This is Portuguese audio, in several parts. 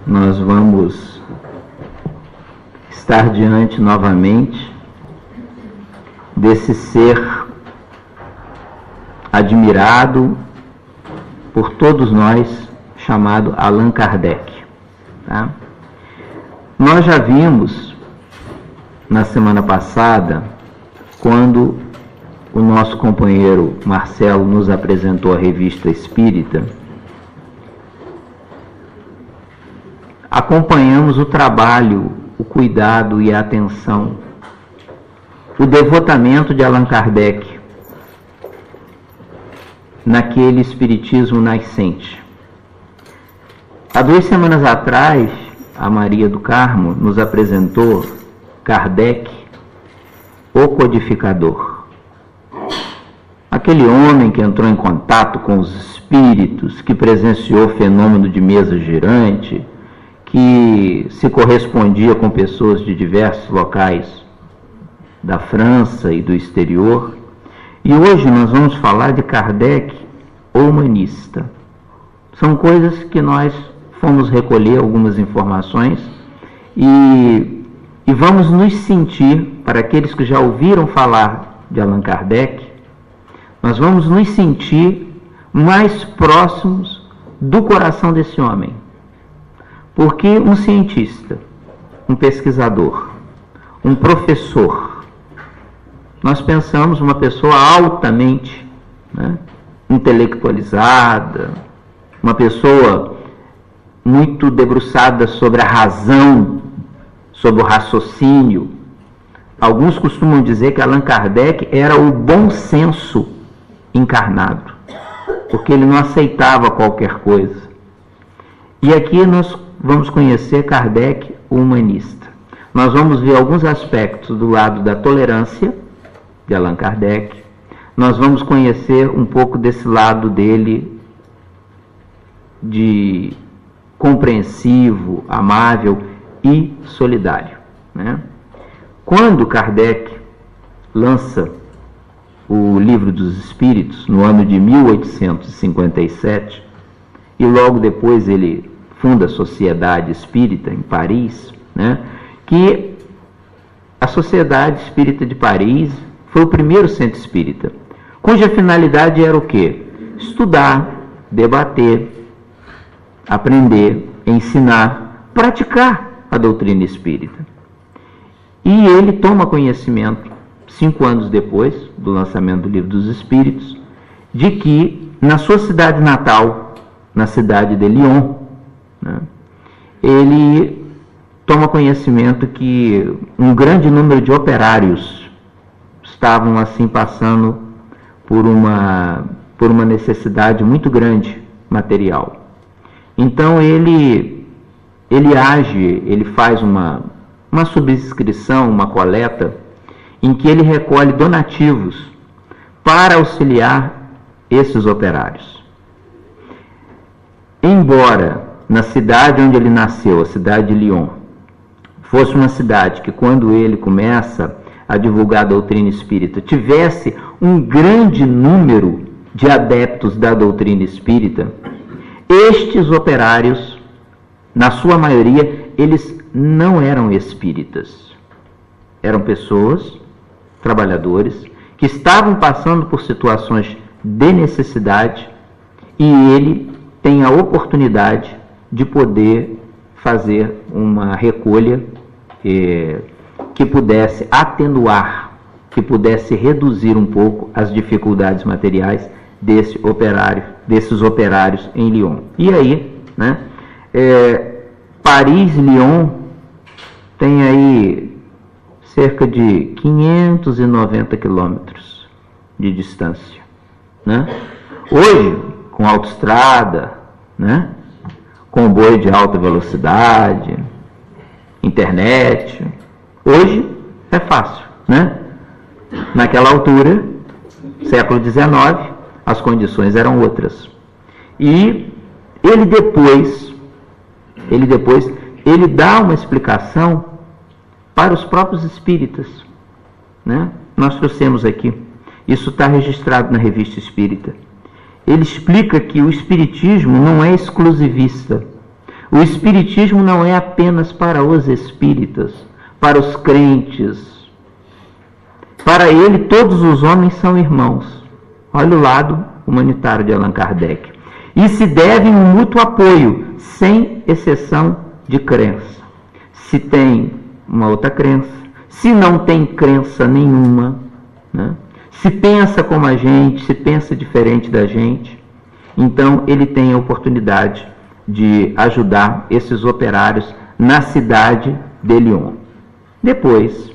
nós vamos estar diante novamente desse ser admirado por todos nós, chamado Allan Kardec. Tá? Nós já vimos na semana passada, quando o nosso companheiro Marcelo nos apresentou a Revista Espírita, acompanhamos o trabalho, o cuidado e a atenção, o devotamento de Allan Kardec naquele espiritismo nascente. Há 2 semanas atrás, a Maria do Carmo nos apresentou Kardec, o codificador. Aquele homem que entrou em contato com os espíritos, que presenciou o fenômeno de mesa girante, que se correspondia com pessoas de diversos locais da França e do exterior. E hoje nós vamos falar de Kardec, o humanista. São coisas que nós fomos recolher algumas informações e vamos nos sentir, para aqueles que já ouviram falar de Allan Kardec, nós vamos nos sentir mais próximos do coração desse homem. Porque um cientista, um pesquisador, um professor, nós pensamos uma pessoa altamente, intelectualizada, uma pessoa muito debruçada sobre a razão, sobre o raciocínio. Alguns costumam dizer que Allan Kardec era o bom senso encarnado, porque ele não aceitava qualquer coisa. E aqui nós vamos conhecer Kardec, o humanista. Nós vamos ver alguns aspectos do lado da tolerância de Allan Kardec. Nós vamos conhecer um pouco desse lado dele de compreensivo, amável e solidário. Quando Kardec lança o Livro dos Espíritos, no ano de 1857, e logo depois ele funda a Sociedade Espírita em Paris, que a Sociedade Espírita de Paris foi o primeiro centro espírita, cuja finalidade era o quê? Estudar, debater, aprender, ensinar, praticar a doutrina espírita. E ele toma conhecimento, 5 anos depois do lançamento do Livro dos Espíritos, de que na sua cidade natal, na cidade de Lyon, ele toma conhecimento que um grande número de operários estavam assim passando por uma necessidade muito grande material. Então ele age, ele faz uma subscrição, uma coleta, em que ele recolhe donativos para auxiliar esses operários. Embora na cidade onde ele nasceu, a cidade de Lyon, fosse uma cidade que, quando ele começa a divulgar a doutrina espírita, tivesse um grande número de adeptos da doutrina espírita, estes operários, na sua maioria, eles não eram espíritas. Eram pessoas, trabalhadores, que estavam passando por situações de necessidade, e ele tem a oportunidade de poder fazer uma recolha que pudesse atenuar, que pudesse reduzir um pouco as dificuldades materiais desses operários em Lyon. E aí, Paris e Lyon tem aí cerca de 590 quilômetros de distância. Hoje, com autoestrada, comboio de alta velocidade, internet, hoje é fácil, Naquela altura, século XIX, as condições eram outras. E ele dá uma explicação para os próprios espíritas, Nós trouxemos aqui, isso está registrado na Revista Espírita. Ele explica que o espiritismo não é exclusivista. O espiritismo não é apenas para os espíritas, para os crentes. Para ele, todos os homens são irmãos. Olha o lado humanitário de Allan Kardec. E se devem um mútuo apoio, sem exceção de crença. Se tem uma outra crença, se não tem crença nenhuma, né? Se pensa como a gente, se pensa diferente da gente, então ele tem a oportunidade de ajudar esses operários na cidade de Lyon. Depois,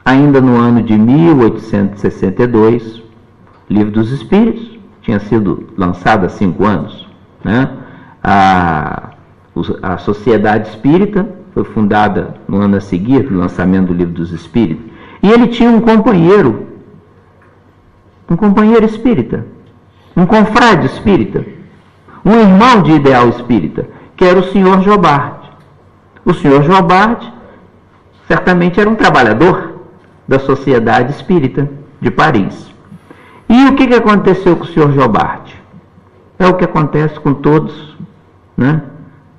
ainda no ano de 1862, Livro dos Espíritos tinha sido lançado há 5 anos, né? A Sociedade Espírita foi fundada no ano a seguir do lançamento do Livro dos Espíritos. E ele tinha um companheiro espírita, um confrade espírita, um irmão de ideal espírita, que era o Sr. Jobard. O Sr. Jobard certamente era um trabalhador da Sociedade Espírita de Paris. E o que aconteceu com o Sr. Jobard? É o que acontece com todos, né?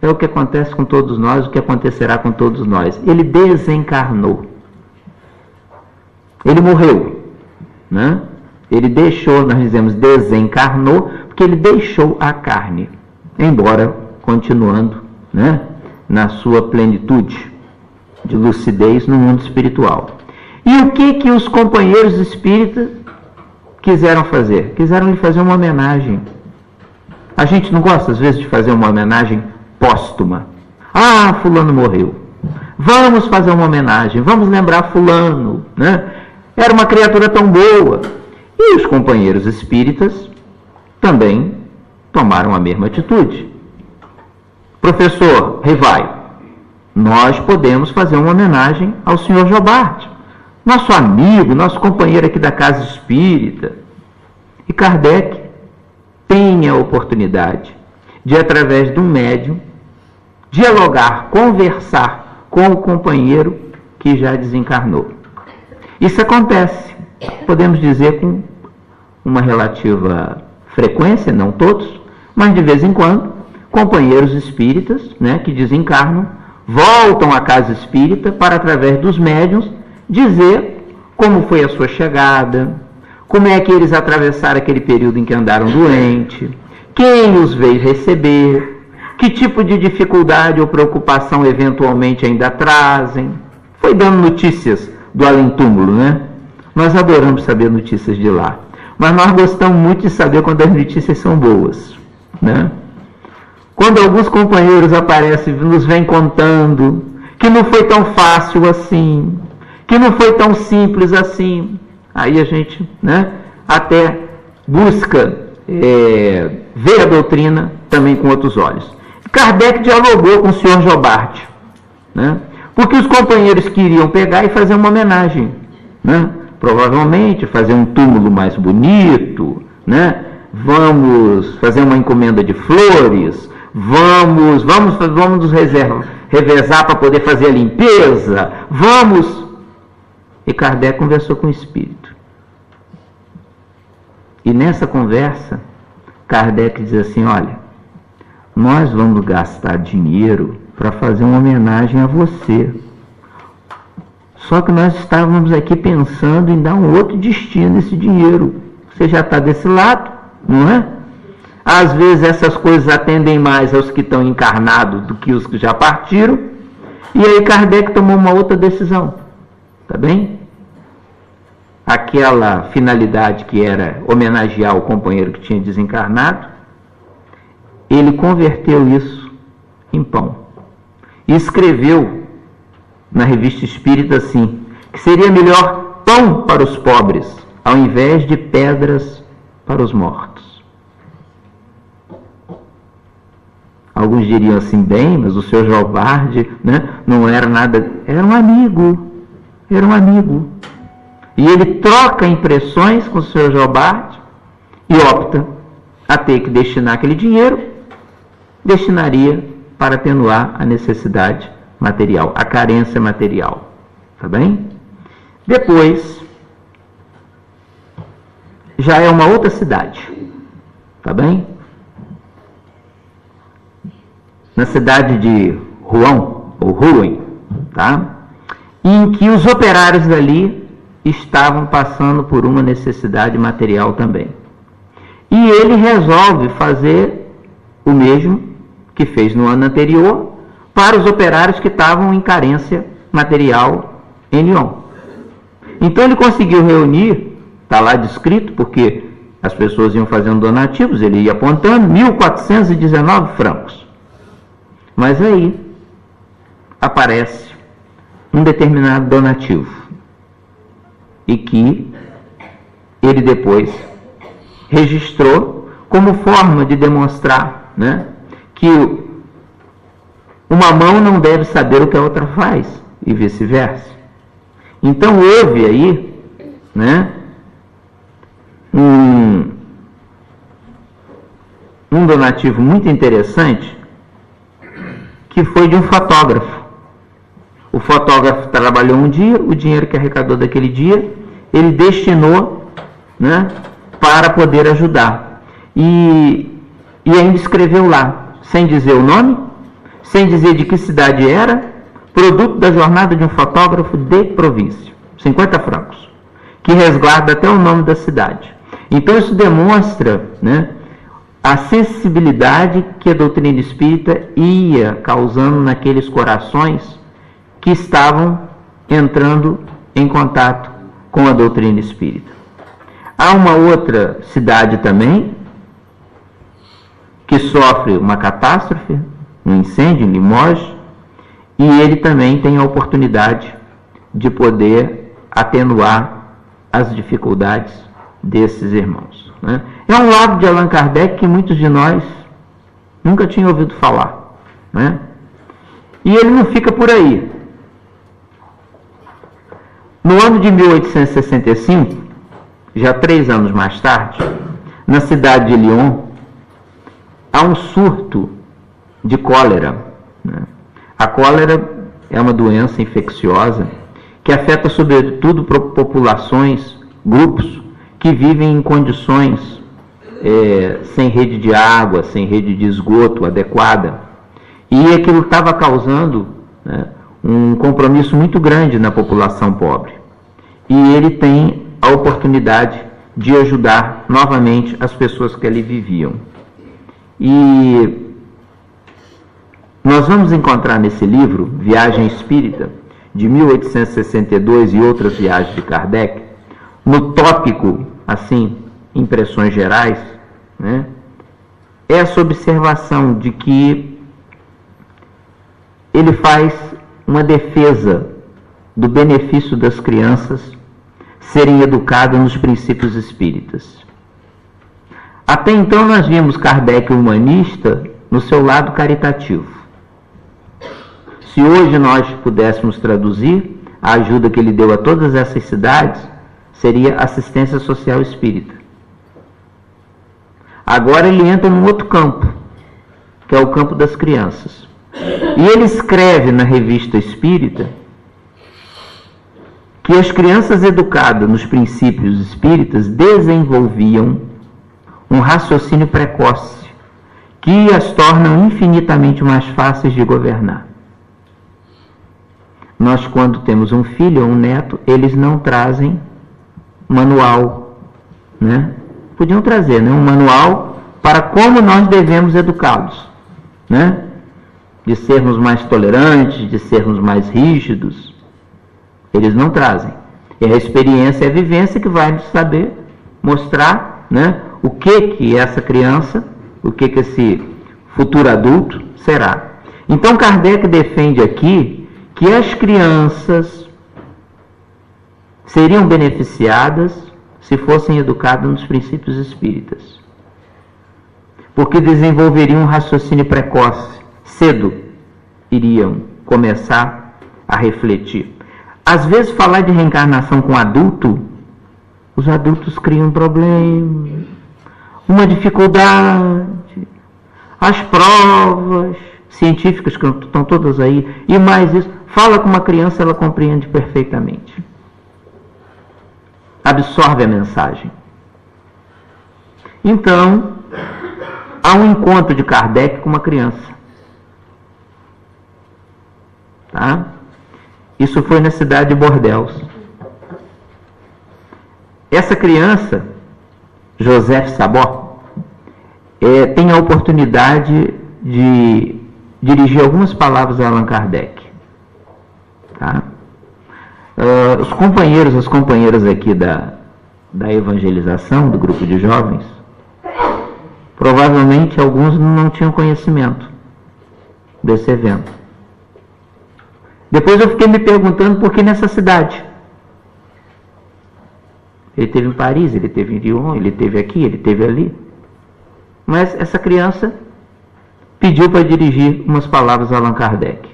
É o que acontece com todos nós, o que acontecerá com todos nós. Ele desencarnou. Ele morreu, né? Ele deixou, nós dizemos desencarnou, porque ele deixou a carne, embora continuando, né, na sua plenitude de lucidez no mundo espiritual. E o que os companheiros espíritas quiseram fazer? Quiseram lhe fazer uma homenagem. A gente não gosta, às vezes, de fazer uma homenagem póstuma. Ah, fulano morreu. Vamos fazer uma homenagem, vamos lembrar fulano, né? Era uma criatura tão boa. E os companheiros espíritas também tomaram a mesma atitude. Professor Rivai, nós podemos fazer uma homenagem ao Sr. Jobard, nosso amigo, nosso companheiro aqui da casa espírita. E Kardec tem a oportunidade de, através de um médium, dialogar, conversar com o companheiro que já desencarnou. Isso acontece, podemos dizer, com uma relativa frequência, não todos, mas de vez em quando, companheiros espíritas, né, que desencarnam, voltam à casa espírita para, através dos médiuns, dizer como foi a sua chegada, como é que eles atravessaram aquele período em que andaram doentes, quem os veio receber, que tipo de dificuldade ou preocupação eventualmente ainda trazem. Foi dando notícias do além-túmulo, né? Nós adoramos saber notícias de lá, mas nós gostamos muito de saber quando as notícias são boas, né? Quando alguns companheiros aparecem, nos vêm contando que não foi tão fácil assim, que não foi tão simples assim, aí a gente, né, até busca ver a doutrina também com outros olhos. Kardec dialogou com o Sr. Jobard, né? Porque os companheiros queriam pegar e fazer uma homenagem, né? Provavelmente fazer um túmulo mais bonito, né? Vamos fazer uma encomenda de flores, vamos nos revezar para poder fazer a limpeza, vamos. E Kardec conversou com o espírito. E nessa conversa, Kardec diz assim: olha, nós vamos gastar dinheiro para fazer uma homenagem a você. Só que nós estávamos aqui pensando em dar um outro destino a esse dinheiro. Você já está desse lado, não é? Às vezes essas coisas atendem mais aos que estão encarnados do que os que já partiram. E aí Kardec tomou uma outra decisão. Tá bem? Aquela finalidade que era homenagear o companheiro que tinha desencarnado, ele converteu isso em pão. E escreveu na Revista Espírita assim, que seria melhor pão para os pobres, ao invés de pedras para os mortos. Alguns diriam assim, bem, mas o Sr. Jobard, né, não era nada, era um amigo. E ele troca impressões com o Sr. Jobard e opta a ter que destinar aquele dinheiro, destinaria para atenuar a necessidade material, a carência material. Tá bem? Depois, já é uma outra cidade. Tá bem? na cidade de Rouen, tá? Em que os operários dali estavam passando por uma necessidade material também. E ele resolve fazer o mesmo que fez no ano anterior para os operários que estavam em carência material em Lyon. Então ele conseguiu reunir, está lá descrito, porque as pessoas iam fazendo donativos, ele ia apontando, 1.419 francos. Mas aí aparece um determinado donativo e que ele depois registrou como forma de demonstrar, né, que uma mão não deve saber o que a outra faz e vice-versa. Então houve aí, né, um donativo muito interessante, que foi de um fotógrafo. O fotógrafo trabalhou um dia, o dinheiro que arrecadou daquele dia, ele destinou, né, para poder ajudar. E ainda escreveu lá, sem dizer o nome, sem dizer de que cidade era, produto da jornada de um fotógrafo de província, 50 francos, que resguarda até o nome da cidade. Então isso demonstra, né, a sensibilidade que a doutrina espírita ia causando naqueles corações que estavam entrando em contato com a doutrina espírita. Há uma outra cidade também que sofre uma catástrofe, um incêndio em Limoges, e ele também tem a oportunidade de poder atenuar as dificuldades desses irmãos, né? É um lado de Allan Kardec que muitos de nós nunca tinham ouvido falar, né? E ele não fica por aí. No ano de 1865, já 3 anos mais tarde, na cidade de Lyon, há um surto de cólera, né? A cólera é uma doença infecciosa que afeta sobretudo populações, grupos que vivem em condições sem rede de água, sem rede de esgoto adequada. E aquilo estava causando, né, um compromisso muito grande na população pobre. E ele tem a oportunidade de ajudar novamente as pessoas que ali viviam. E nós vamos encontrar nesse livro, Viagem Espírita, de 1862 e outras viagens de Kardec, no tópico, assim, impressões gerais, né, essa observação de que ele faz uma defesa do benefício das crianças serem educadas nos princípios espíritas. Até então nós vimos Kardec humanista no seu lado caritativo. Se hoje nós pudéssemos traduzir, a ajuda que ele deu a todas essas cidades seria assistência social espírita. Agora ele entra num outro campo, que é o campo das crianças. E ele escreve na Revista Espírita que as crianças educadas nos princípios espíritas desenvolviam um raciocínio precoce que as tornam infinitamente mais fáceis de governar. Nós, quando temos um filho ou um neto, eles não trazem manual, né? Podiam trazer, né, um manual para como nós devemos educá-los, né? De sermos mais tolerantes, de sermos mais rígidos. Eles não trazem. É a experiência e a vivência que vai nos saber mostrar, né, o que essa criança, o que esse futuro adulto será. Então Kardec defende aqui que as crianças seriam beneficiadas se fossem educadas nos princípios espíritas, porque desenvolveriam um raciocínio precoce, cedo iriam começar a refletir. Às vezes falar de reencarnação com adulto, os adultos criam problemas, uma dificuldade, as provas científicas que estão todas aí, e mais isso, fala com uma criança, ela compreende perfeitamente. Absorve a mensagem. Então, há um encontro de Kardec com uma criança. Tá? Isso foi na cidade de Bordeaux. Essa criança, Joseph Sabot, tem a oportunidade de dirigir algumas palavras a Allan Kardec. Tá? Os companheiros, as companheiras aqui da evangelização, do grupo de jovens, provavelmente alguns não tinham conhecimento desse evento. Depois eu fiquei me perguntando por que nessa cidade. Ele teve em Paris, ele teve em Lyon, ele teve aqui, ele teve ali. Mas essa criança pediu para dirigir umas palavras a Allan Kardec.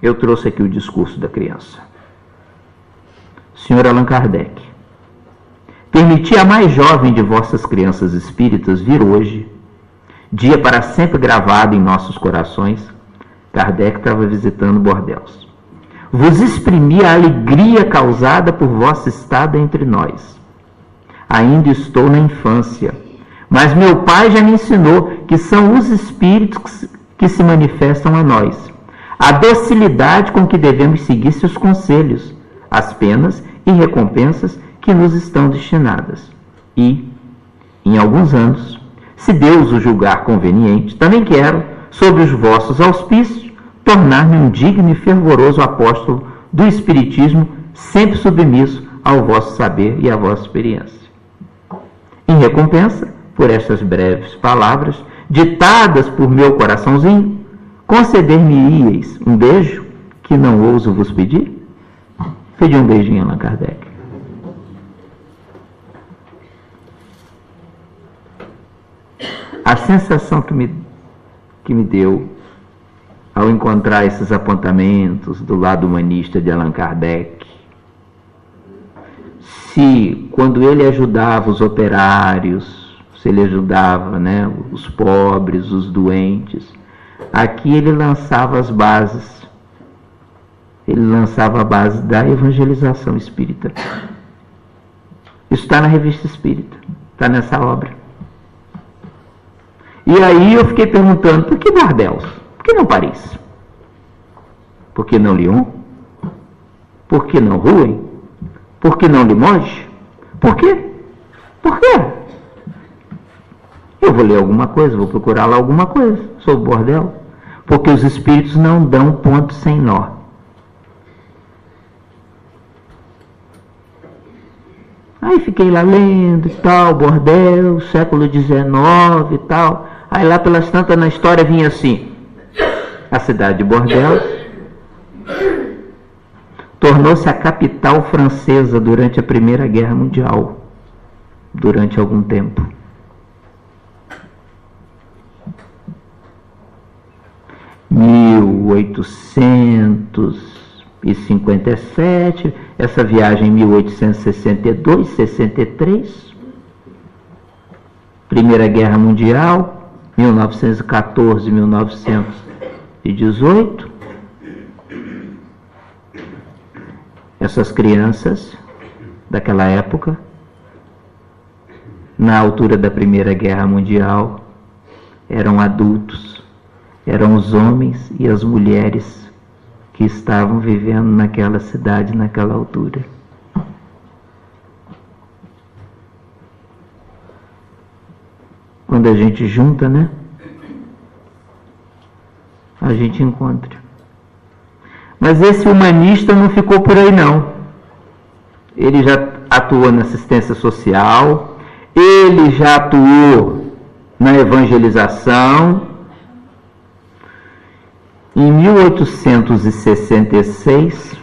Eu trouxe aqui o discurso da criança. Senhor Allan Kardec, permiti a mais jovem de vossas crianças espíritas vir hoje, dia para sempre gravado em nossos corações. Kardec estava visitando Bordeaux. Vos exprimi a alegria causada por vosso estado entre nós. Ainda estou na infância, mas meu pai já me ensinou que são os espíritos que se manifestam a nós. A docilidade com que devemos seguir seus conselhos, as penas e recompensas que nos estão destinadas. E, em alguns anos, se Deus o julgar conveniente, também quero, sob os vossos auspícios, tornar-me um digno e fervoroso apóstolo do Espiritismo, sempre submisso ao vosso saber e à vossa experiência. Em recompensa, por estas breves palavras, ditadas por meu coraçãozinho, conceder-me-íeis um beijo que não ouso vos pedir? Pedi um beijinho a Allan Kardec. A sensação que me deu ao encontrar esses apontamentos do lado humanista de Allan Kardec, se quando ele ajudava os operários, se ele ajudava, né, os pobres, os doentes, aqui ele lançava as bases, ele lançava a base da evangelização espírita. Isso está na Revista Espírita, está nessa obra. E aí eu fiquei perguntando, por que Bordeaux? Por que não Paris? Por que não Lyon? Por que não Rouen? Por que não Limoges? Por quê? Por quê? Eu vou ler alguma coisa, vou procurar lá alguma coisa sobre Bordeaux. Porque os espíritos não dão ponto sem nó. Aí fiquei lá lendo e tal, Bordeaux, século XIX e tal. Aí lá pelas tantas na história vinha assim: a cidade de Bordeaux tornou-se a capital francesa durante a Primeira Guerra Mundial, durante algum tempo. Em 1857, essa viagem em 1862, 63, Primeira Guerra Mundial, 1914, 1918. Essas crianças daquela época, na altura da Primeira Guerra Mundial, eram adultos, eram os homens e as mulheres que estavam vivendo naquela cidade, naquela altura. Quando a gente junta, né? A gente encontra. Mas esse humanista não ficou por aí, não. Ele já atuou na assistência social, ele já atuou na evangelização. Em 1866,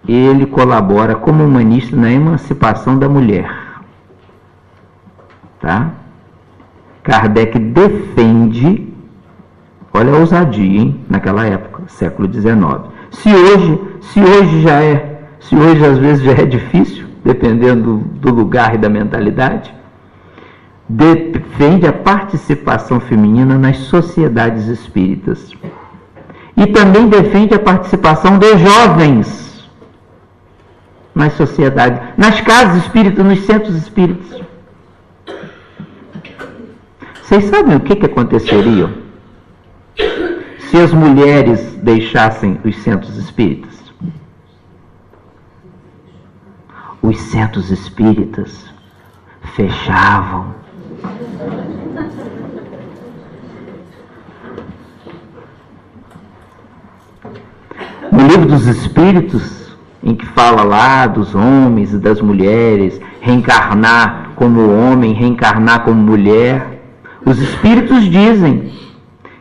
ele colabora como humanista na emancipação da mulher. Tá? Kardec defende, olha a ousadia, hein, naquela época, século XIX. Se hoje às vezes já é difícil, dependendo do lugar e da mentalidade, defende a participação feminina nas sociedades espíritas. E também defende a participação dos jovens nas sociedades, nas casas espíritas, nos centros espíritas. Vocês sabem o que aconteceria se as mulheres deixassem os centros espíritas? Os centros espíritas fechavam. No livro dos Espíritos, em que fala lá dos homens e das mulheres, reencarnar como homem, reencarnar como mulher, os Espíritos dizem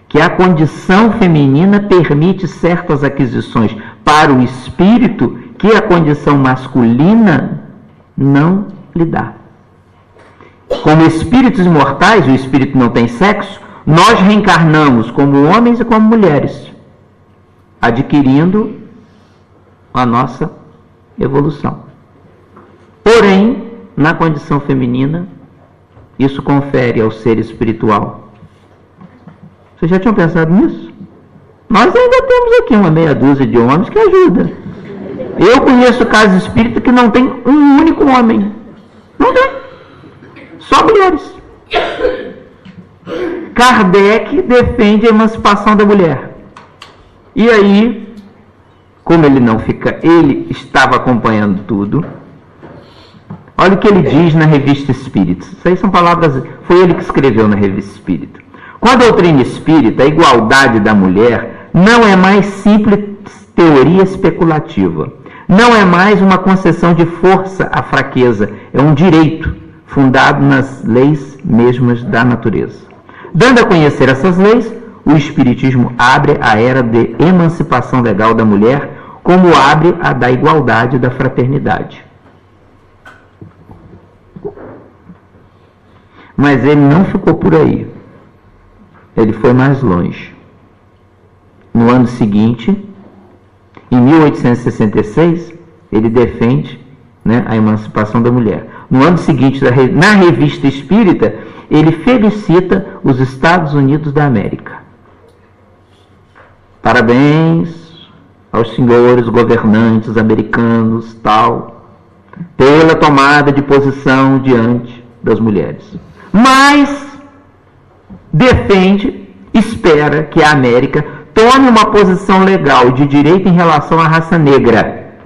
que a condição feminina permite certas aquisições para o espírito que a condição masculina não lhe dá. Como espíritos imortais, o espírito não tem sexo, nós reencarnamos como homens e como mulheres, adquirindo a nossa evolução. Porém, na condição feminina, isso confere ao ser espiritual. Vocês já tinham pensado nisso? Nós ainda temos aqui uma meia dúzia de homens que ajudam. Eu conheço casos espíritas que não tem um único homem. Não tem. Só mulheres. Kardec defende a emancipação da mulher. E aí, como ele não fica, ele estava acompanhando tudo. Olha o que ele diz na Revista Espírita. Isso aí são palavras, foi ele que escreveu na Revista Espírita. Com a doutrina espírita, a igualdade da mulher não é mais simples teoria especulativa. Não é mais uma concessão de força à fraqueza. É um direito fundado nas leis mesmas da natureza. Dando a conhecer essas leis, o Espiritismo abre a era de emancipação legal da mulher, como abre a da igualdade e da fraternidade. Mas ele não ficou por aí. Ele foi mais longe. No ano seguinte, em 1866, ele defende, né, a emancipação da mulher. No ano seguinte, na Revista Espírita, ele felicita os Estados Unidos da América. Parabéns aos senhores governantes americanos, tal, pela tomada de posição diante das mulheres. Mas defende, espera que a América tome uma posição legal de direito em relação à raça negra.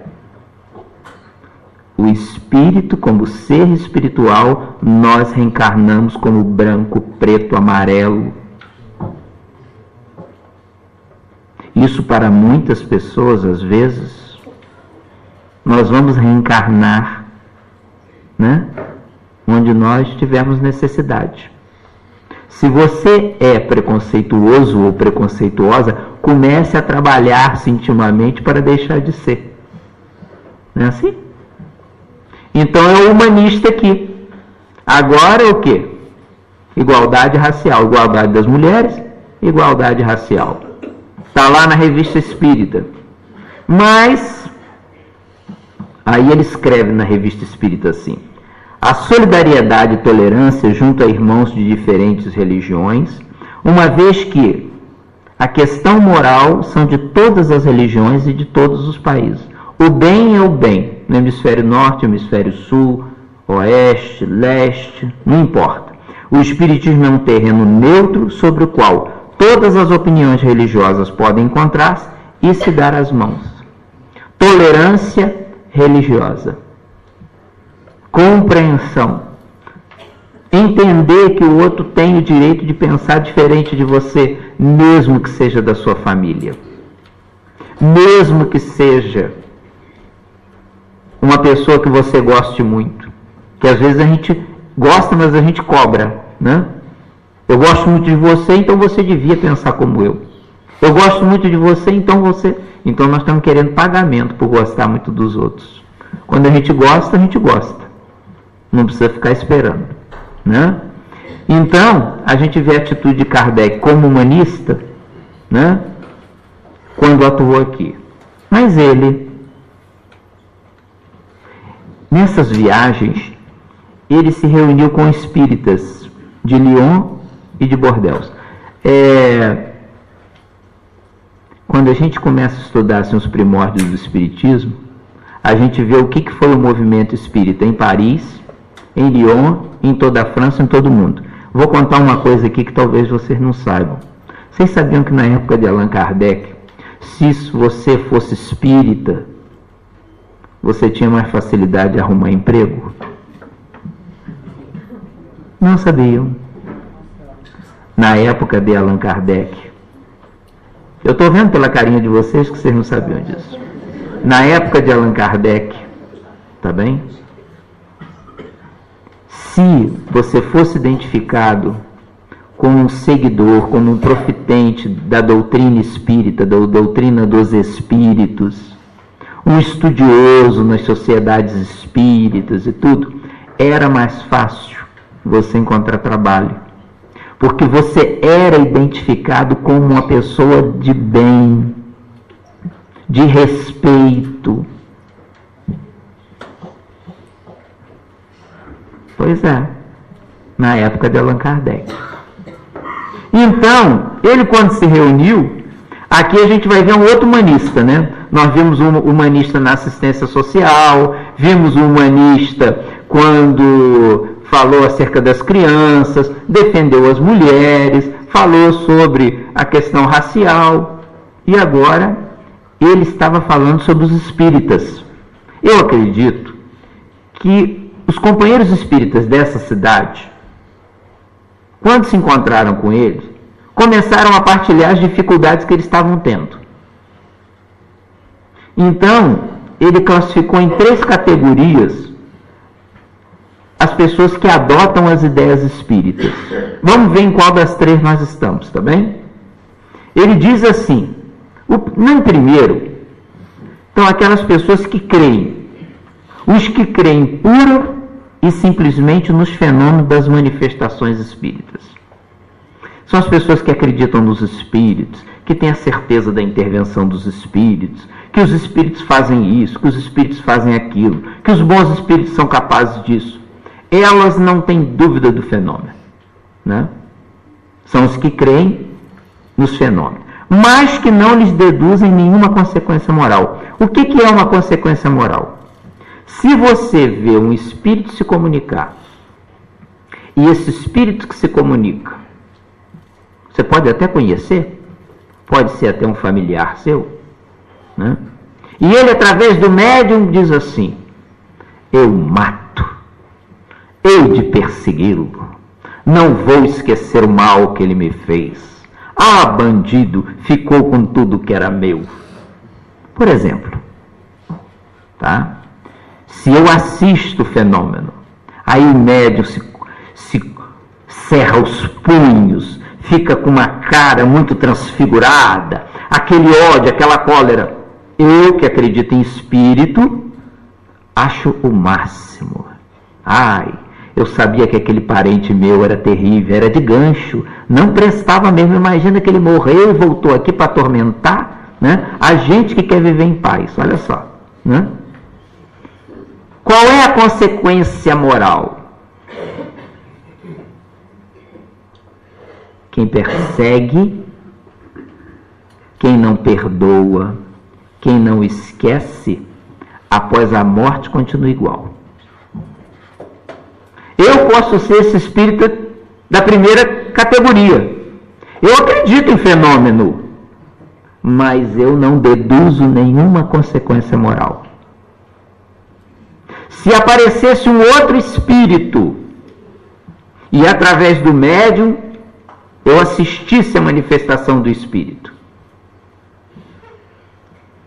O espírito, como ser espiritual, nós reencarnamos como branco, preto, amarelo. Isso para muitas pessoas, às vezes, nós vamos reencarnar, né, onde nós tivermos necessidade. Se você é preconceituoso ou preconceituosa, comece a trabalhar-se intimamente para deixar de ser. Não é assim? Então é o humanista aqui. Agora é o quê? Igualdade racial. Igualdade das mulheres, igualdade racial. Está lá na Revista Espírita. Mas, aí ele escreve na Revista Espírita assim: a solidariedade e tolerância junto a irmãos de diferentes religiões, uma vez que a questão moral são de todas as religiões e de todos os países. O bem é o bem, no hemisfério norte, hemisfério sul, oeste, leste, não importa. O espiritismo é um terreno neutro sobre o qual todas as opiniões religiosas podem encontrar-se e se dar as mãos. Tolerância religiosa. Compreensão. Entender que o outro tem o direito de pensar diferente de você, mesmo que seja da sua família. Mesmo que seja uma pessoa que você goste muito. Que às vezes a gente gosta, mas a gente cobra, né? Eu gosto muito de você, então você devia pensar como eu. Eu gosto muito de você, então você... Então nós estamos querendo pagamento por gostar muito dos outros. Quando a gente gosta, a gente gosta. Não precisa ficar esperando, né? Então, a gente vê a atitude de Kardec como humanista, né, quando atuou aqui. Mas ele, nessas viagens, ele se reuniu com espíritas de Lyon e de Bordeaux. Quando a gente começa a estudar assim, os primórdios do espiritismo, a gente vê o que foi o movimento espírita em Paris, em Lyon, em toda a França, em todo o mundo. Vou contar uma coisa aqui que talvez vocês não saibam. Vocês sabiam que na época de Allan Kardec, se você fosse espírita, você tinha mais facilidade de arrumar emprego? Não sabiam. Na época de Allan Kardec. Eu estou vendo pela carinha de vocês que vocês não sabiam disso. Na época de Allan Kardec, tá bem? Se você fosse identificado como um seguidor, como um profitente da doutrina espírita, da doutrina dos espíritos, um estudioso nas sociedades espíritas e tudo, era mais fácil você encontrar trabalho, porque você era identificado como uma pessoa de bem, de respeito. Pois é, na época de Allan Kardec. Então, ele quando se reuniu, aqui a gente vai ver um outro humanista, né? Nós vimos um humanista na assistência social, vimos um humanista quando falou acerca das crianças, defendeu as mulheres, falou sobre a questão racial, e agora ele estava falando sobre os espíritas. Eu acredito que os companheiros espíritas dessa cidade, quando se encontraram com ele, começaram a partilhar as dificuldades que eles estavam tendo. Então, ele classificou em 3 categorias as pessoas que adotam as ideias espíritas. Vamos ver em qual das 3 nós estamos, tá bem? Ele diz assim, no primeiro, então aquelas pessoas que creem, os que creem pura e simplesmente nos fenômenos das manifestações espíritas. São as pessoas que acreditam nos espíritos, que têm a certeza da intervenção dos espíritos, que os espíritos fazem isso, que os espíritos fazem aquilo, que os bons espíritos são capazes disso. Elas não têm dúvida do fenômeno, né? São os que creem nos fenômenos, mas que não lhes deduzem nenhuma consequência moral. O que é uma consequência moral? Se você vê um espírito se comunicar, e esse espírito que se comunica, você pode até conhecer, pode ser até um familiar seu, né? E ele, através do médium, diz assim: eu mato, hei de persegui-lo, não vou esquecer o mal que ele me fez. Ah, bandido, ficou com tudo que era meu. Por exemplo, tá? Se eu assisto o fenômeno, aí o médium se cerra os punhos, fica com uma cara muito transfigurada, aquele ódio, aquela cólera. Eu, que acredito em espírito, acho o máximo. Ai, eu sabia que aquele parente meu era terrível, era de gancho, não prestava mesmo. Imagina que ele morreu e voltou aqui para atormentar, né? A gente que quer viver em paz, olha só, né? Qual é a consequência moral? Quem persegue, quem não perdoa, quem não esquece, após a morte continua igual. Eu posso ser esse espírita da primeira categoria. Eu acredito em fenômeno, mas eu não deduzo nenhuma consequência moral. Se aparecesse um outro espírito e através do médium eu assistisse a manifestação do espírito,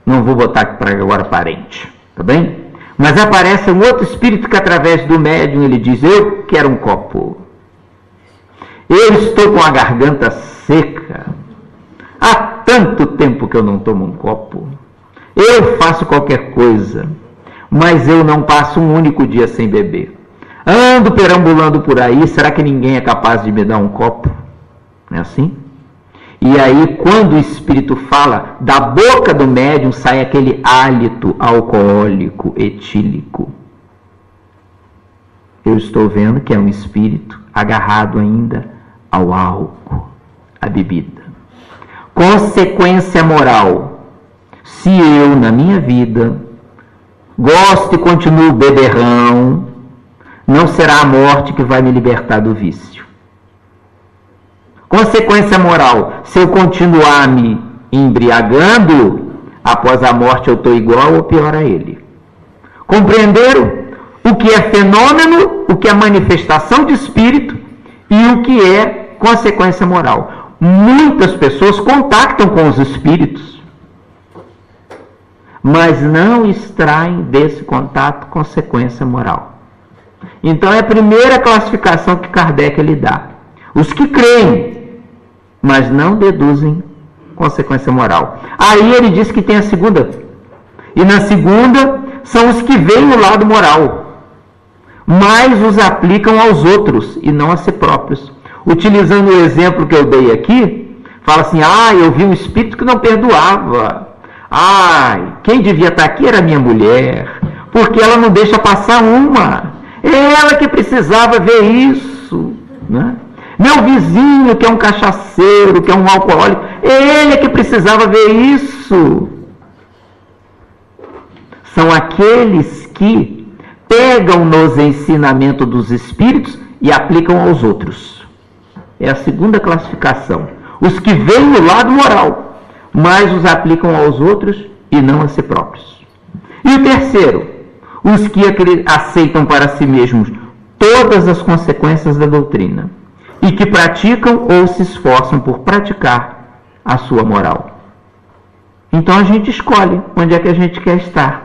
não vou botar aqui para agora parente, tá bem? Mas aparece um outro espírito que através do médium ele diz: eu quero um copo, eu estou com a garganta seca, há tanto tempo que eu não tomo um copo, eu faço qualquer coisa, mas eu não passo um único dia sem beber. Ando perambulando por aí, será que ninguém é capaz de me dar um copo? Não é assim? E aí, quando o espírito fala, da boca do médium sai aquele hálito alcoólico, etílico. Eu estou vendo que é um espírito agarrado ainda ao álcool, à bebida. Consequência moral: se eu, na minha vida, gosto e continuo beberrão, não será a morte que vai me libertar do vício. Consequência moral: se eu continuar me embriagando, após a morte eu estou igual ou pior a ele. Compreenderam o que é fenômeno, o que é manifestação de espírito e o que é consequência moral. Muitas pessoas contactam com os espíritos, mas não extraem desse contato consequência moral. Então é a primeira classificação que Kardec lhe dá. Os que creem, mas não deduzem consequência moral. Aí ele diz que tem a segunda. E na segunda são os que veem o lado moral, mas os aplicam aos outros e não a si próprios. Utilizando o exemplo que eu dei aqui, fala assim: eu vi um espírito que não perdoava. Quem devia estar aqui era minha mulher, porque ela não deixa passar uma. Ela que precisava ver isso, né? Meu vizinho, que é um cachaceiro, que é um alcoólico, ele que precisava ver isso. São aqueles que pegam nos ensinamentos dos espíritos e aplicam aos outros. É a segunda classificação. Os que veem o lado moral, mas os aplicam aos outros e não a si próprios. E o terceiro, os que aceitam para si mesmos todas as consequências da doutrina e que praticam ou se esforçam por praticar a sua moral. Então a gente escolhe onde é que a gente quer estar.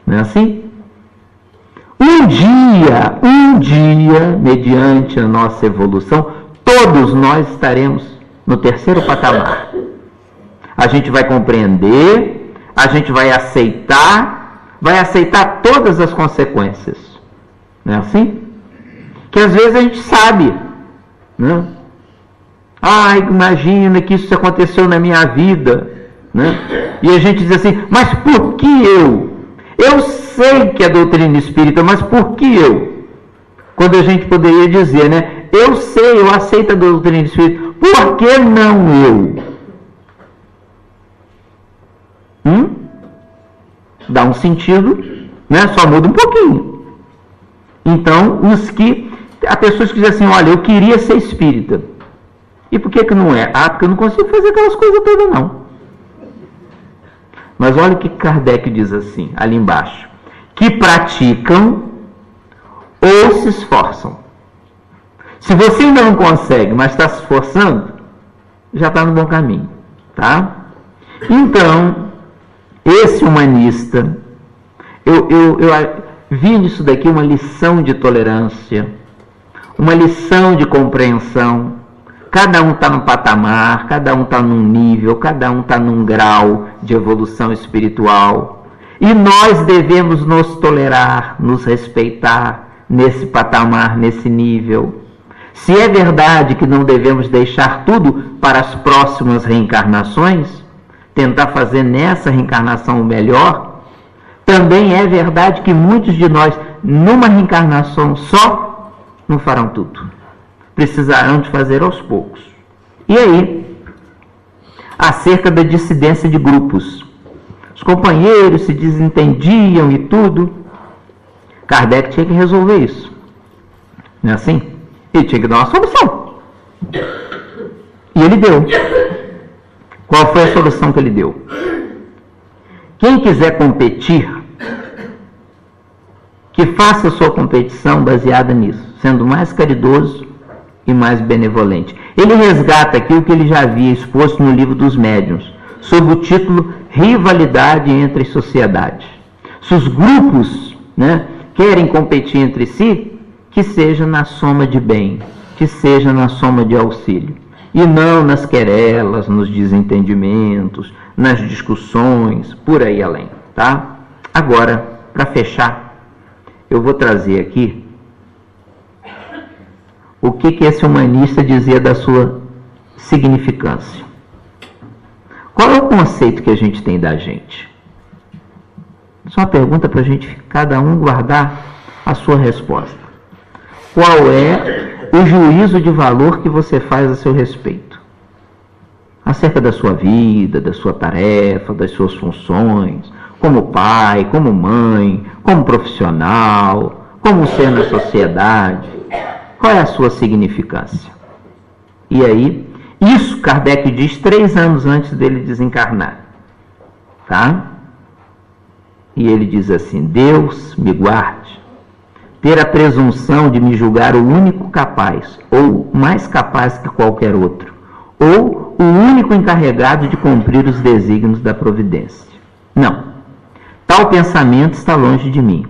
Não é assim? Um dia, mediante a nossa evolução, todos nós estaremos no terceiro patamar. A gente vai compreender, a gente vai aceitar todas as consequências. Não é assim? Que às vezes a gente sabe, né? Imagina que isso aconteceu na minha vida, né? E a gente diz assim: mas por que eu? Eu sei que é doutrina espírita, mas por que eu? Quando a gente poderia dizer, né? Eu sei, eu aceito a doutrina espírita, por que não eu? Dá um sentido, né? Só muda um pouquinho. Então, há pessoas que dizem assim: olha, eu queria ser espírita. E por que não é? Porque eu não consigo fazer aquelas coisas todas, não. Mas olha o que Kardec diz assim, ali embaixo: que praticam ou se esforçam. Se você ainda não consegue, mas está se esforçando, já está no bom caminho, tá? Então, esse humanista, eu vi nisso daqui uma lição de tolerância, uma lição de compreensão. Cada um está num patamar, cada um está num nível, cada um está num grau de evolução espiritual. E nós devemos nos tolerar, nos respeitar nesse patamar, nesse nível. Se é verdade que não devemos deixar tudo para as próximas reencarnações, tentar fazer nessa reencarnação o melhor, também é verdade que muitos de nós, numa reencarnação só, não farão tudo. Precisarão de fazer aos poucos. E aí, acerca da dissidência de grupos. Os companheiros se desentendiam e tudo. Kardec tinha que resolver isso. Não é assim? Ele tinha que dar uma solução. E ele deu. Qual foi a solução que ele deu? Quem quiser competir, que faça sua competição baseada nisso, sendo mais caridoso e mais benevolente. Ele resgata aqui o que ele já havia exposto no livro dos médiuns, sob o título Rivalidade entre Sociedades. Se os grupos, né, querem competir entre si, que seja na soma de bem, que seja na soma de auxílio, e não nas querelas, nos desentendimentos, nas discussões, por aí além, tá? Agora, para fechar, eu vou trazer aqui o que esse humanista dizia da sua significância. Qual é o conceito que a gente tem da gente? Isso é uma pergunta para a gente, cada um, guardar a sua resposta. Qual é o juízo de valor que você faz a seu respeito? Acerca da sua vida, da sua tarefa, das suas funções, como pai, como mãe, como profissional, como ser na sociedade. Qual é a sua significância? E aí, isso Kardec diz 3 anos antes dele desencarnar. Tá? E ele diz assim: Deus me guarde ter a presunção de me julgar o único capaz, ou mais capaz que qualquer outro, ou o único encarregado de cumprir os desígnios da providência. Não. Tal pensamento está longe de mim.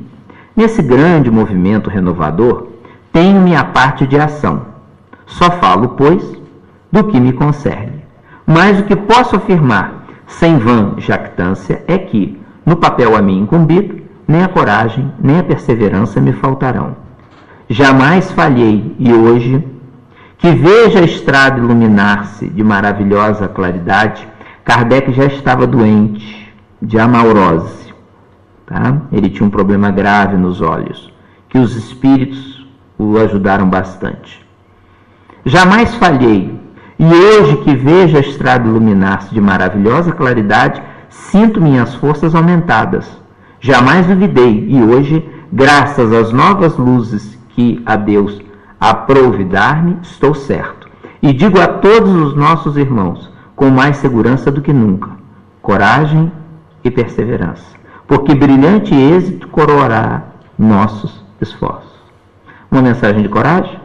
Nesse grande movimento renovador, tenho minha parte de ação. Só falo, pois, do que me concerne. Mas o que posso afirmar, sem vã jactância, é que, no papel a mim incumbido, nem a coragem, nem a perseverança me faltarão. Jamais falhei, e hoje, que veja a estrada iluminar-se de maravilhosa claridade, Kardec já estava doente de amaurose. Tá? Ele tinha um problema grave nos olhos, que os espíritos o ajudaram bastante. Jamais falhei, e hoje que vejo a estrada iluminar-se de maravilhosa claridade, sinto minhas forças aumentadas. Jamais duvidei, e hoje, graças às novas luzes que a Deus aprouve dar-me, estou certo. E digo a todos os nossos irmãos, com mais segurança do que nunca, coragem e perseverança, porque brilhante êxito coroará nossos esforços. Uma mensagem de coragem,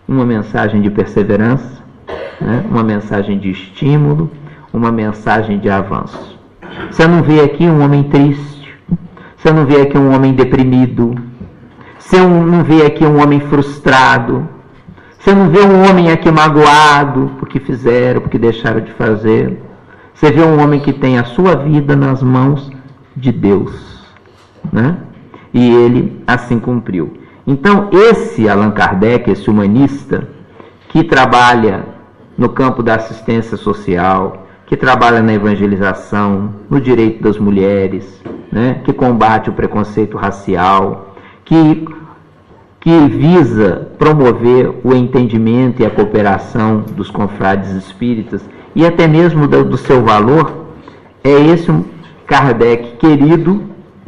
uma mensagem de perseverança, né? Uma mensagem de estímulo, uma mensagem de avanço. Você não vê aqui um homem triste, você não vê aqui um homem deprimido, você não vê aqui um homem frustrado, você não vê um homem aqui magoado porque fizeram, porque deixaram de fazer. Você vê um homem que tem a sua vida nas mãos de Deus, né? E ele assim cumpriu. Então, esse Allan Kardec, esse humanista, que trabalha no campo da assistência social, que trabalha na evangelização, no direito das mulheres, né? Que combate o preconceito racial, que visa promover o entendimento e a cooperação dos confrades espíritas e até mesmo do seu valor, é esse um Kardec querido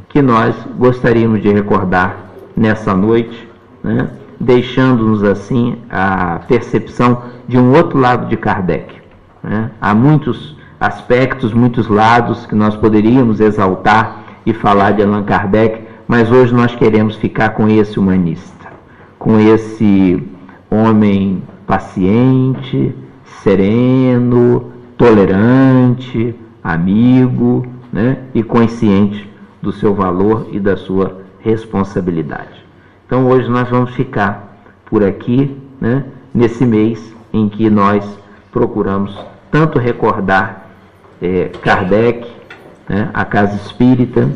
que nós gostaríamos de recordar nessa noite, né? Deixando-nos assim a percepção de um outro lado de Kardec, né? Há muitos aspectos, muitos lados que nós poderíamos exaltar e falar de Allan Kardec, mas hoje nós queremos ficar com esse humanista, com esse homem paciente, sereno, tolerante, amigo, né? E consciente do seu valor e da sua responsabilidade. Então hoje nós vamos ficar por aqui, né? Nesse mês em que nós procuramos tanto recordar Kardec, né? A Casa Espírita,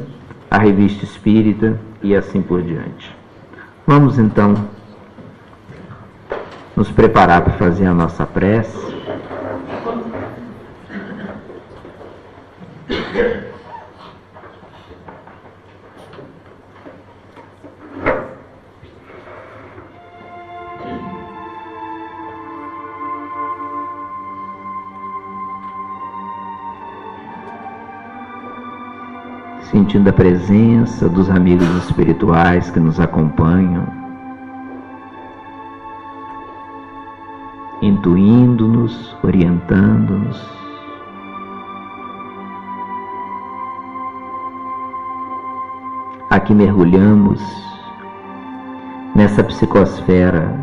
a Revista Espírita e assim por diante. Vamos então nos preparar para fazer a nossa prece. Sentindo a presença dos amigos espirituais que nos acompanham, intuindo-nos, orientando-nos. Aqui mergulhamos nessa psicosfera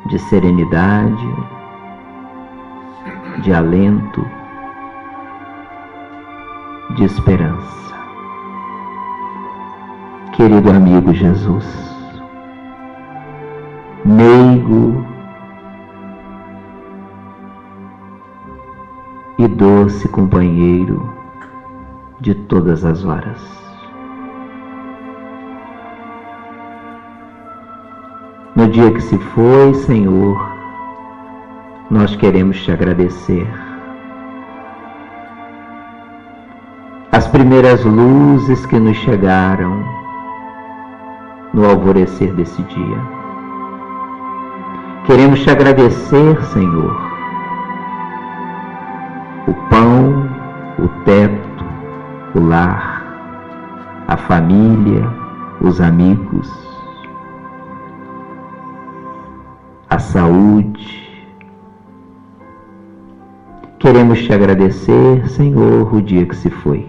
de serenidade, de alento, de esperança. Querido amigo Jesus, meigo e doce companheiro de todas as horas, no dia que se foi, Senhor, nós queremos te agradecer. As primeiras luzes que nos chegaram no alvorecer desse dia. Queremos te agradecer, Senhor, o pão, o teto, o lar, a família, os amigos, a saúde, Queremos te agradecer, Senhor, o dia que se foi.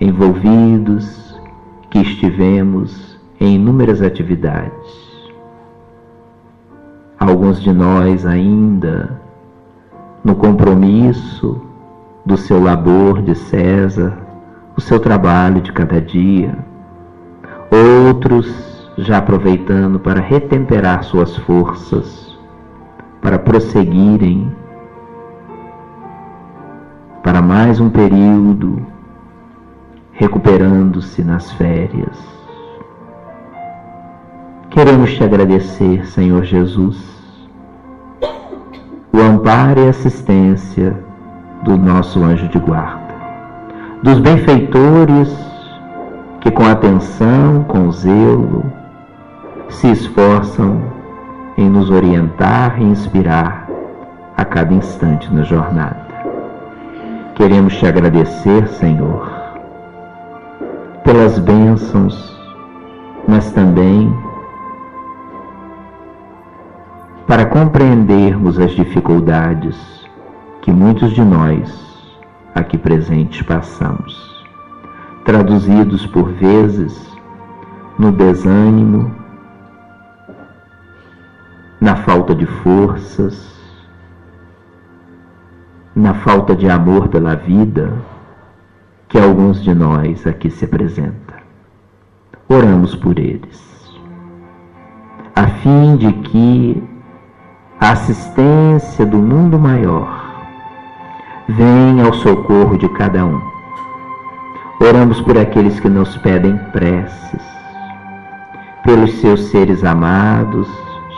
Envolvidos que estivemos em inúmeras atividades. Alguns de nós ainda no compromisso do seu labor de César, o seu trabalho de cada dia. Outros já aproveitando para retemperar suas forças, para prosseguirem para mais um período, recuperando-se nas férias. Queremos te agradecer, Senhor Jesus, o amparo e assistência do nosso anjo de guarda, dos benfeitores que com atenção, com zelo, se esforçam em nos orientar e inspirar a cada instante na jornada. Queremos te agradecer, Senhor, pelas bênçãos, mas também para compreendermos as dificuldades que muitos de nós aqui presentes passamos, traduzidos por vezes no desânimo, na falta de forças, na falta de amor pela vida que alguns de nós aqui se apresenta. Oramos por eles, a fim de que a assistência do mundo maior venha ao socorro de cada um. Oramos por aqueles que nos pedem preces, pelos seus seres amados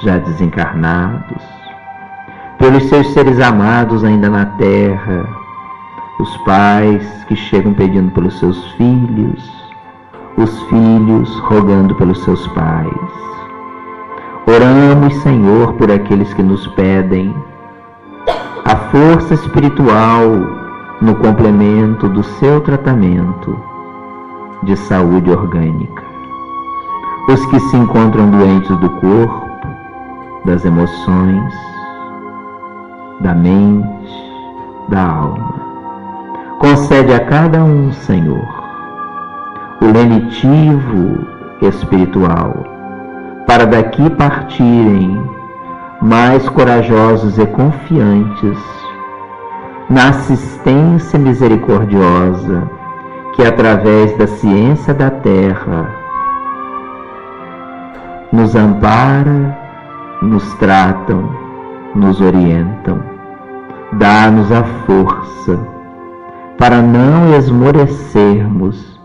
já desencarnados, pelos seus seres amados ainda na terra, os pais que chegam pedindo pelos seus filhos, os filhos rogando pelos seus pais. Oramos, Senhor, por aqueles que nos pedem a força espiritual no complemento do seu tratamento de saúde orgânica. Os que se encontram doentes do corpo, das emoções, da mente, da alma. Concede a cada um, Senhor, o lenitivo espiritual, para daqui partirem mais corajosos e confiantes na assistência misericordiosa que, através da ciência da terra, nos ampara, nos tratam, nos orientam. Dá-nos a força para não esmorecermos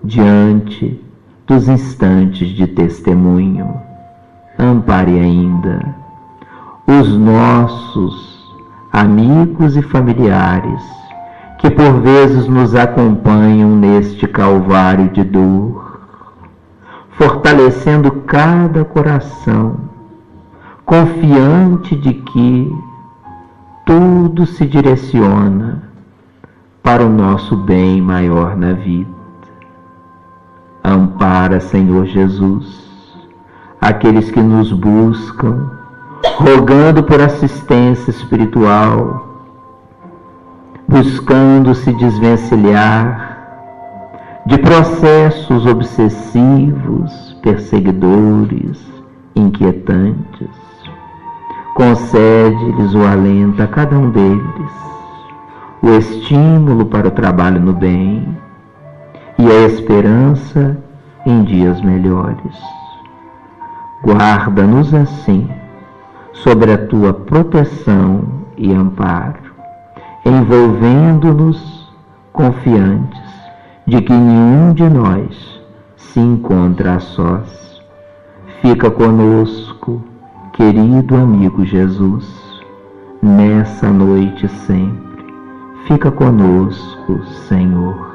diante dos instantes de testemunho. Ampare ainda os nossos amigos e familiares que por vezes nos acompanham neste calvário de dor, fortalecendo cada coração, confiante de que tudo se direciona para o nosso bem maior na vida. Ampara, Senhor Jesus, aqueles que nos buscam, rogando por assistência espiritual, buscando se desvencilhar de processos obsessivos, perseguidores, inquietantes. Concede-lhes o alento a cada um deles, o estímulo para o trabalho no bem e a esperança em dias melhores. Guarda-nos assim, sobre a tua proteção e amparo, envolvendo-nos confiantes de que nenhum de nós se encontra a sós. Fica conosco, querido amigo Jesus, nessa noite sempre. Fica conosco, Senhor.